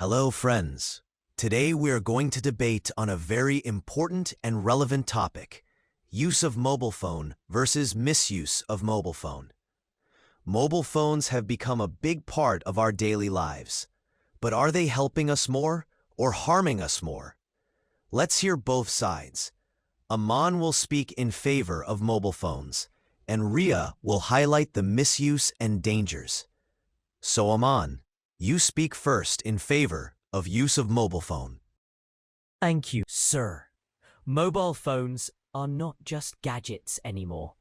Hello, friends. Today we are going to debate on a very important and relevant topic: use of mobile phone versus misuse of mobile phone. Mobile phones have become a big part of our daily lives. But are they helping us more or harming us more? Let's hear both sides. Aman will speak in favor of mobile phones, and Riya will highlight the misuse and dangers. So Aman, you speak first in favor of use of mobile phone. Thank you, sir. Mobile phones are not just gadgets anymore.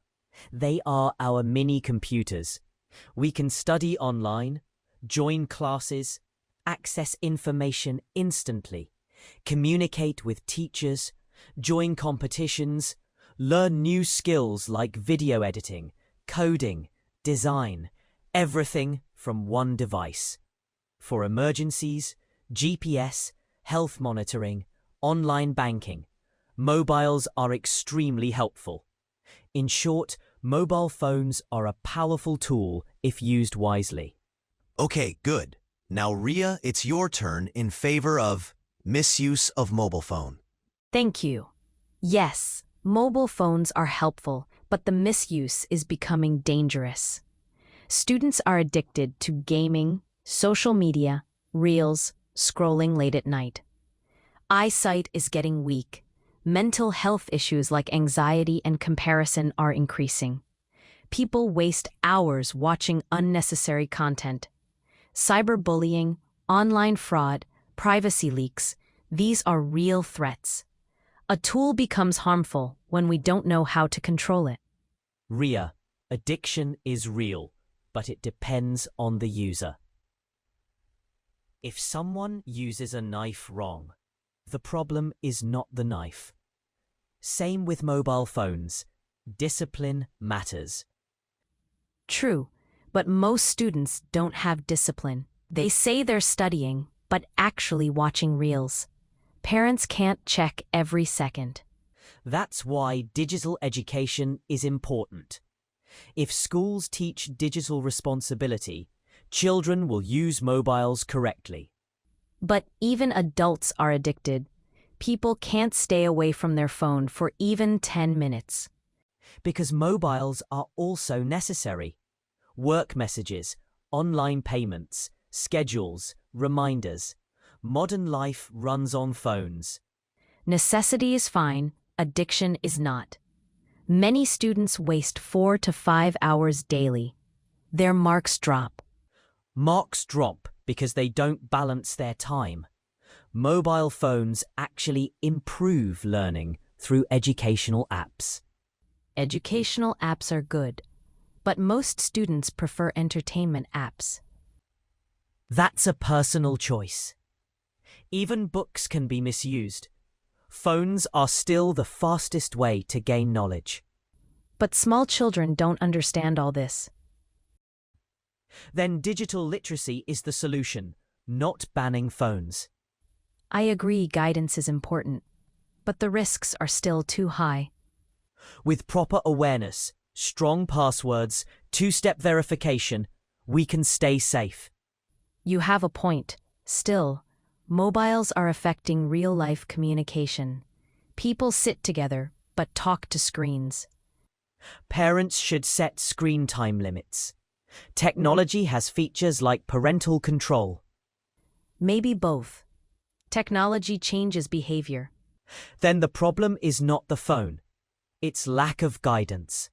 They are our mini computers. We can study online, join classes, access information instantly, communicate with teachers, join competitions, learn new skills like video editing, coding, design, everything from one device. For emergencies, GPS, health monitoring, online banking, mobiles are extremely helpful. In short, mobile phones are a powerful tool if used wisely. Okay, good. Now Riya, it's your turn in favor of misuse of mobile phone. Thank you. Yes, mobile phones are helpful, but the misuse is becoming dangerous. Students are addicted to gaming, social media, reels, scrolling late at night. Eyesight is getting weak. Mental health issues like anxiety and comparison are increasing. People waste hours watching unnecessary content. Cyberbullying, online fraud, privacy leaks, these are real threats. A tool becomes harmful when we don't know how to control it. Riya, addiction is real, but it depends on the user. If someone uses a knife wrong, the problem is not the knife. Same with mobile phones. Discipline matters. True, but most students don't have discipline. They say they're studying, but actually watching reels. Parents can't check every second. That's why digital education is important. If schools teach digital responsibility, children will use mobiles correctly. But even adults are addicted. People can't stay away from their phone for even 10 minutes. Because mobiles are also necessary. Work messages, online payments, schedules, reminders. Modern life runs on phones. Necessity is fine, addiction is not. Many students waste 4 to 5 hours daily. Their marks drop. Marks drop because they don't balance their time. Mobile phones actually improve learning through educational apps. Educational apps are good, but most students prefer entertainment apps. That's a personal choice. Even books can be misused. Phones are still the fastest way to gain knowledge. But small children don't understand all this. Then digital literacy is the solution, not banning phones. I agree guidance is important, but the risks are still too high. With proper awareness, strong passwords, two-step verification, we can stay safe. You have a point. Still, mobiles are affecting real-life communication. People sit together, but talk to screens. Parents should set screen time limits. Technology has features like parental control. Maybe both. Technology changes behavior. Then the problem is not the phone. It's lack of guidance.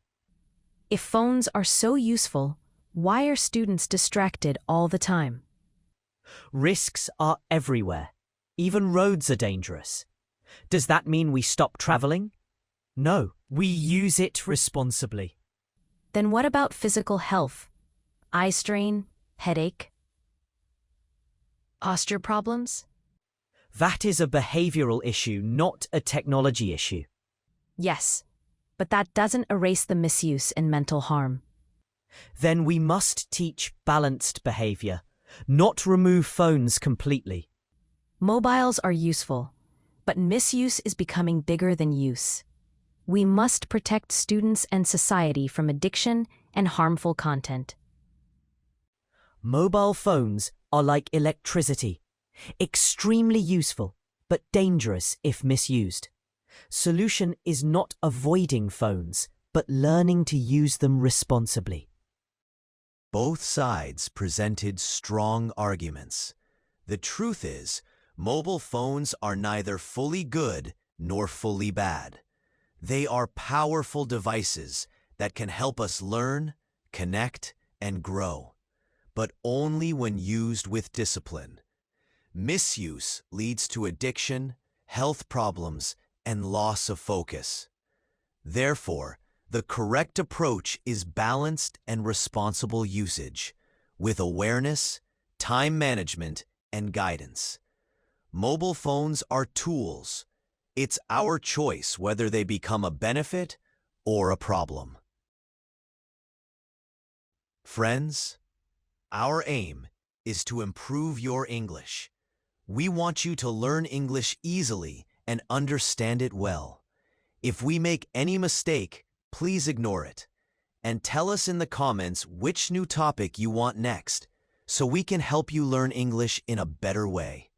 If phones are so useful, why are students distracted all the time? Risks are everywhere. Even roads are dangerous. Does that mean we stop traveling? No, we use it responsibly. Then what about physical health? Eye strain, headache, posture problems? That is a behavioral issue, not a technology issue. Yes, but that doesn't erase the misuse and mental harm. Then we must teach balanced behavior, not remove phones completely. Mobiles are useful, but misuse is becoming bigger than use. We must protect students and society from addiction and harmful content. Mobile phones are like electricity. Extremely useful, but dangerous if misused. Solution is not avoiding phones, but learning to use them responsibly. Both sides presented strong arguments. The truth is, mobile phones are neither fully good nor fully bad. They are powerful devices that can help us learn, connect, and grow, but only when used with discipline. Misuse leads to addiction, health problems, and loss of focus. Therefore, the correct approach is balanced and responsible usage, with awareness, time management, and guidance. Mobile phones are tools. It's our choice whether they become a benefit or a problem. Friends, our aim is to improve your English. We want you to learn English easily and understand it well. If we make any mistake, please ignore it, and tell us in the comments which new topic you want next, so we can help you learn English in a better way.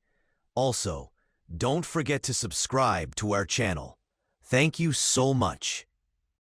Also, don't forget to subscribe to our channel. Thank you so much.